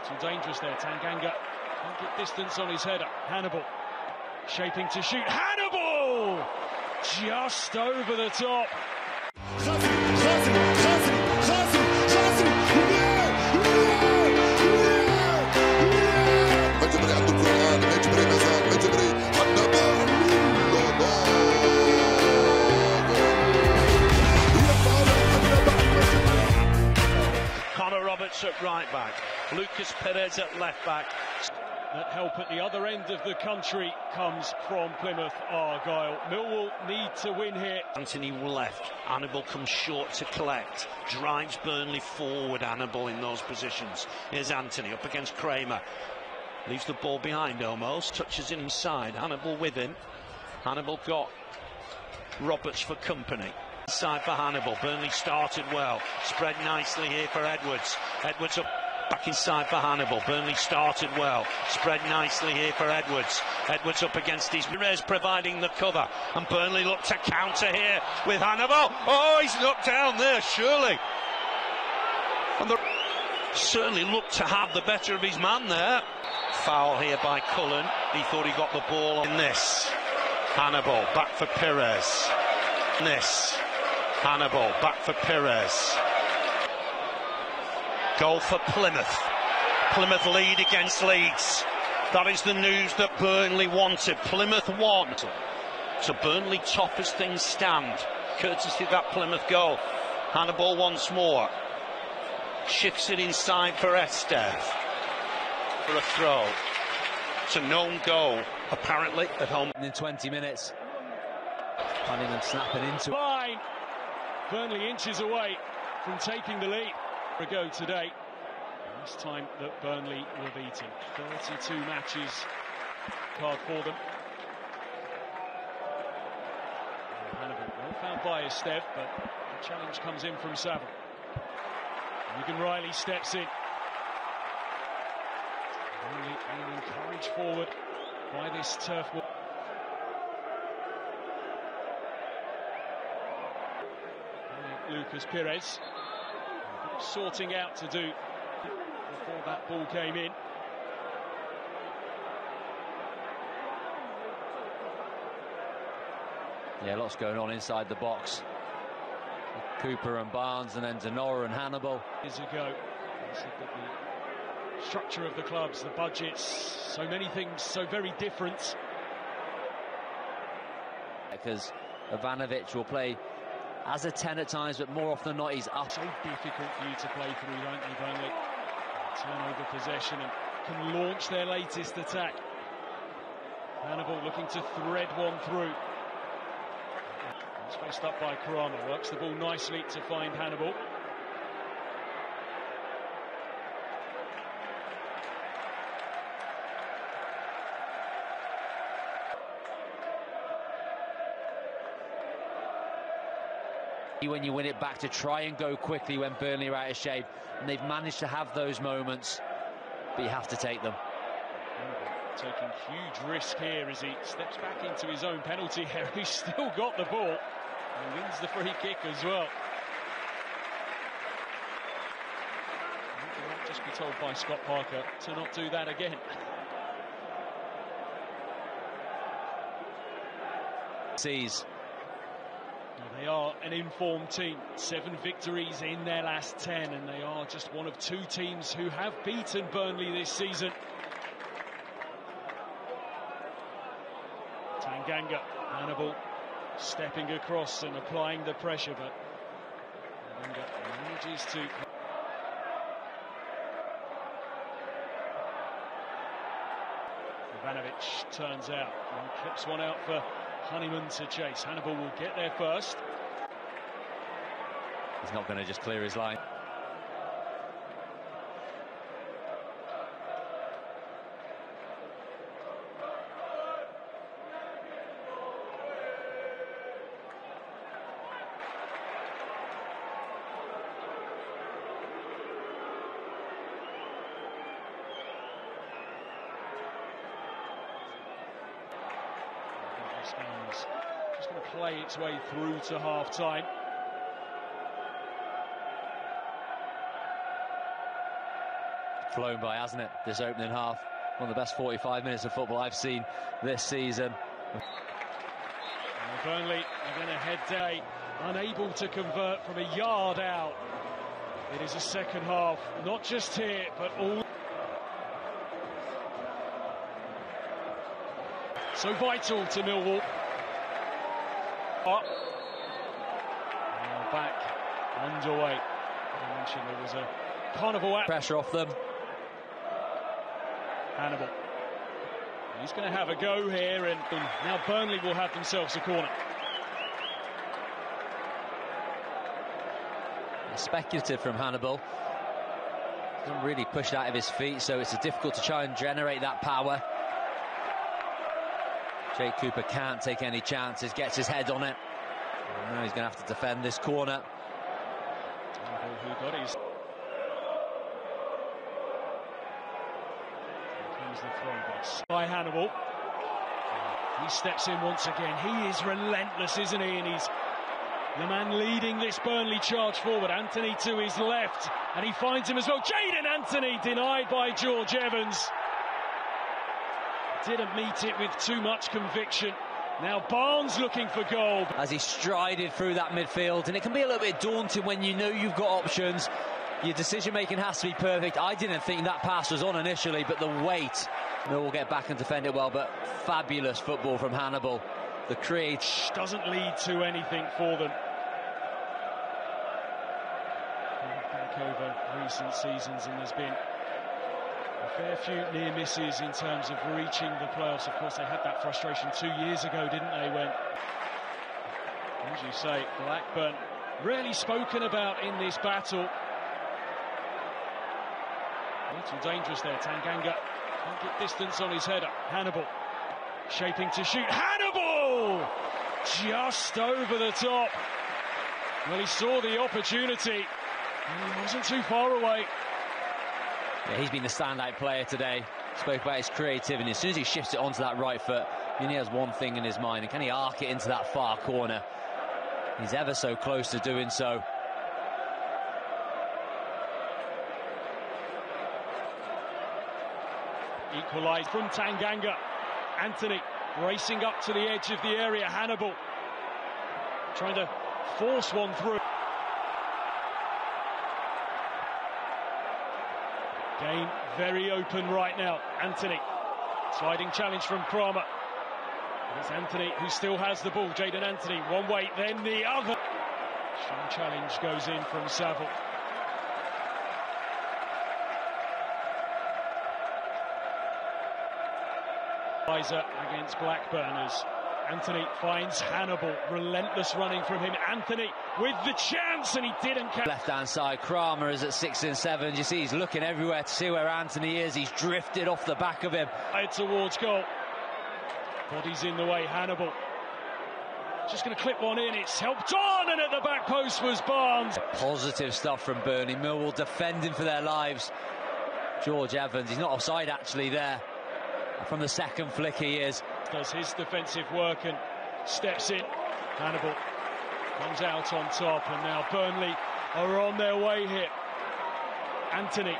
Too dangerous there. Tanganga can't get distance on his header. Hannibal shaping to shoot. Hannibal just over the top. مجبري عنده الكرة الآن. مجبري مازال مجبري قدمه. Connor Roberts at right back, Lucas Perez at left back. That help at the other end of the country comes from Plymouth Argyle. Millwall need to win here. Anthony left, Hannibal comes short to collect, drives Burnley forward. Hannibal in those positions. Here's Anthony up against Kramer, leaves the ball behind almost, touches it inside, Hannibal with him. Hannibal got Roberts for company. Inside for Hannibal, Burnley started well, spread nicely here for Edwards. Edwards up, back inside for Hannibal, Burnley started well, spread nicely here for Edwards. Edwards up against his Perez providing the cover, and Burnley look to counter here with Hannibal. Oh, he's knocked down there, surely. And the certainly looked to have the better of his man there. Foul here by Cullen, he thought he got the ball on this. Hannibal, back for Perez. This. Hannibal, back for Perez. Goal for Plymouth. Plymouth lead against Leeds. That is the news that Burnley wanted. Plymouth won. So Burnley top as things stand, courtesy of that Plymouth goal. Hannibal once more. Shifts it inside for Estev. For a throw. It's a known goal, apparently, at home. In 20 minutes. Planning and snapping into Fine. Burnley inches away from taking the lead. Ago today, last time that Burnley were beaten. 32 matches card for them. And Hannibal well found by Estev, but the challenge comes in from Saville. Egan Riley steps in. Burnley being encouraged forward by this turf war. Lucas Perez, a bit of sorting out to do before that ball came in. Yeah, lots going on inside the box. Cooper and Barnes, and then Denora and Hannibal. Years ago, I said that the structure of the clubs, the budgets, so many things, so very different. Because Ivanovic will play as a 10 at times, but more often than not he's up. So difficult for you to play through, don't they, Burnley? Turn over possession and can launch their latest attack. Hannibal looking to thread one through. It's faced up by Kramer, works the ball nicely to find Hannibal. When you win it back, to try and go quickly when Burnley are out of shape, and they've managed to have those moments, but you have to take them. Taking huge risk here as he steps back into his own penalty area. He's still got the ball and wins the free kick as well. He might just be told by Scott Parker to not do that again. Sees. They are an informed team, 7 victories in their last 10, and they are just one of 2 teams who have beaten Burnley this season. Tanganga, Hannibal stepping across and applying the pressure, but Tanganga manages to... Ivanovic turns out and clips one out for Honeyman to chase. Hannibal will get there first. He's not going to just clear his line. Just going to play its way through to half-time. flown by, hasn't it, this opening half? One of the best 45 minutes of football I've seen this season. And Burnley are going to head down, unable to convert from a yard out. It is a second half, not just here, but all. So vital to Millwall. Now back underway. I mentioned there was a carnival pressure off them. Hannibal. He's going to have a go here, and now Burnley will have themselves a corner. Speculative from Hannibal. Doesn't really push it out of his feet, so it's difficult to try and generate that power. Jake Cooper can't take any chances, gets his head on it. And now he's going to have to defend this corner. Who got his? Here comes the throw pass by Hannibal. He steps in once again. He is relentless, isn't he? And he's the man leading this Burnley charge forward. Anthony to his left, and he finds him as well. Jadon Anthony denied by George Evans. Didn't meet it with too much conviction. Now Barnes looking for goal. As he strided through that midfield, and it can be a little bit daunting when you know you've got options. Your decision-making has to be perfect. I didn't think that pass was on initially, but the weight, Millwall get back and defend it well, but fabulous football from Hannibal. The create doesn't lead to anything for them. Back over recent seasons, and there's been a fair few near misses in terms of reaching the playoffs. Of course, they had that frustration 2 years ago, didn't they, when, as you say, Blackburn really spoken about in this battle. A little dangerous there. Tanganga can't get distance on his header. Hannibal shaping to shoot. Hannibal just over the top. Well, he saw the opportunity and he wasn't too far away. Yeah, he's been the standout player today. Spoke about his creativity. As soon as he shifts it onto that right foot, he only has one thing in his mind, and can he arc it into that far corner? He's ever so close to doing so. Equalised from Tanganga. Anthony racing up to the edge of the area. Hannibal trying to force one through. Game very open right now. Anthony, sliding challenge from Kramer. It's Anthony who still has the ball. Jadon Anthony, one way, then the other. Strong challenge goes in from Saville. Against Blackburners. Anthony finds Hannibal, relentless running from him. Anthony with the chance, and he didn't catch. Left hand side, Kramer is at 6 and 7. You see he's looking everywhere to see where Anthony is. He's drifted off the back of him. Towards goal. Body's in the way. Hannibal just going to clip one in. It's helped on, and at the back post was Barnes. Positive stuff from Burnley. Millwall defending for their lives. George Evans, he's not offside actually there. From the second flick he is. Does his defensive work and steps in. Hannibal comes out on top, and now Burnley are on their way here. Anthony.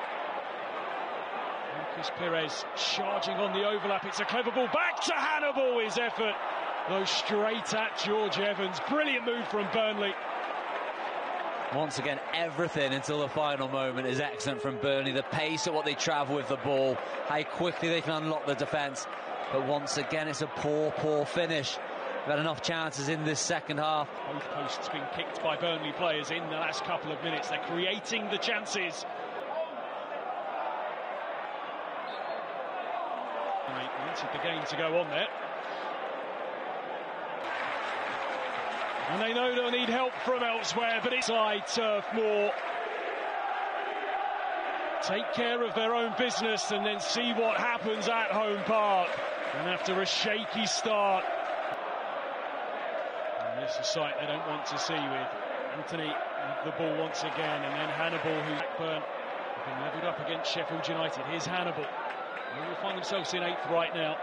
Lucas Perez charging on the overlap. It's a clever ball back to Hannibal. His effort goes straight at George Evans. Brilliant move from Burnley. Once again, everything until the final moment is excellent from Burnley. The pace at what they travel with the ball, how quickly they can unlock the defence. But once again, it's a poor finish. We've had enough chances in this second half. Both posts being kicked by Burnley players in the last couple of minutes. They're creating the chances. They wanted the game to go on there. And they know they'll need help from elsewhere, but it's side turf more. Take care of their own business and then see what happens at home park. And after a shaky start, and this is a sight they don't want to see, with Anthony with the ball once again, and then Hannibal, who Blackburn have been levelled up against Sheffield United. Here's Hannibal. They will find themselves in 8th right now.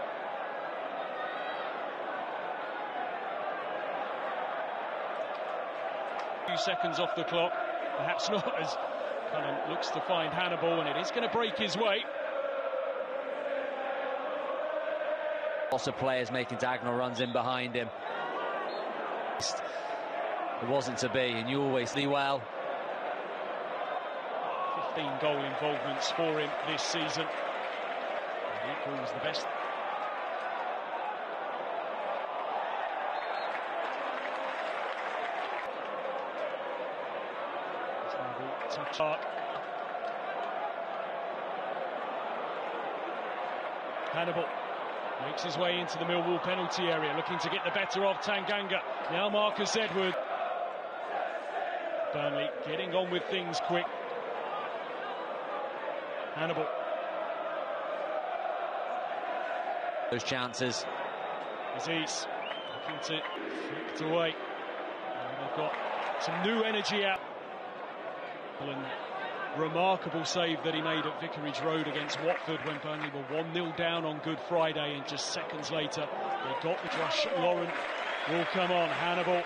Few seconds off the clock, perhaps not as Cullen looks to find Hannibal, and it is going to break his way. Lots of players making diagonal runs in behind him. It wasn't to be, and you always see well. 15 goal involvements for him this season. He equals the best. Touch up. Hannibal makes his way into the Millwall penalty area, looking to get the better of Tanganga. Now Marcus Edward. Burnley getting on with things quick. Hannibal. Those chances. Aziz looking to flick it away. And they've got some new energy out. And remarkable save that he made at Vicarage Road against Watford when Burnley were 1-0 down on Good Friday, and just seconds later they got the Josh Lauren will come on. Hannibal,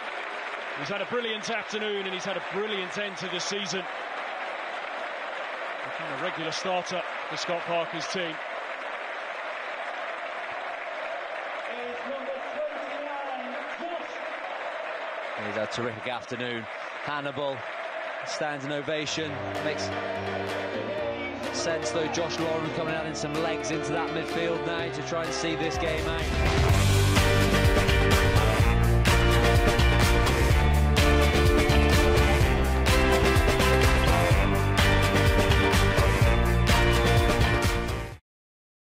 he's had a brilliant afternoon and he's had a brilliant end to the season. Become a regular starter for Scott Parker's team. He's had a terrific afternoon. Hannibal stands an ovation. Makes sense though. Josh Lauren coming out in some legs into that midfield now to try and see this game out.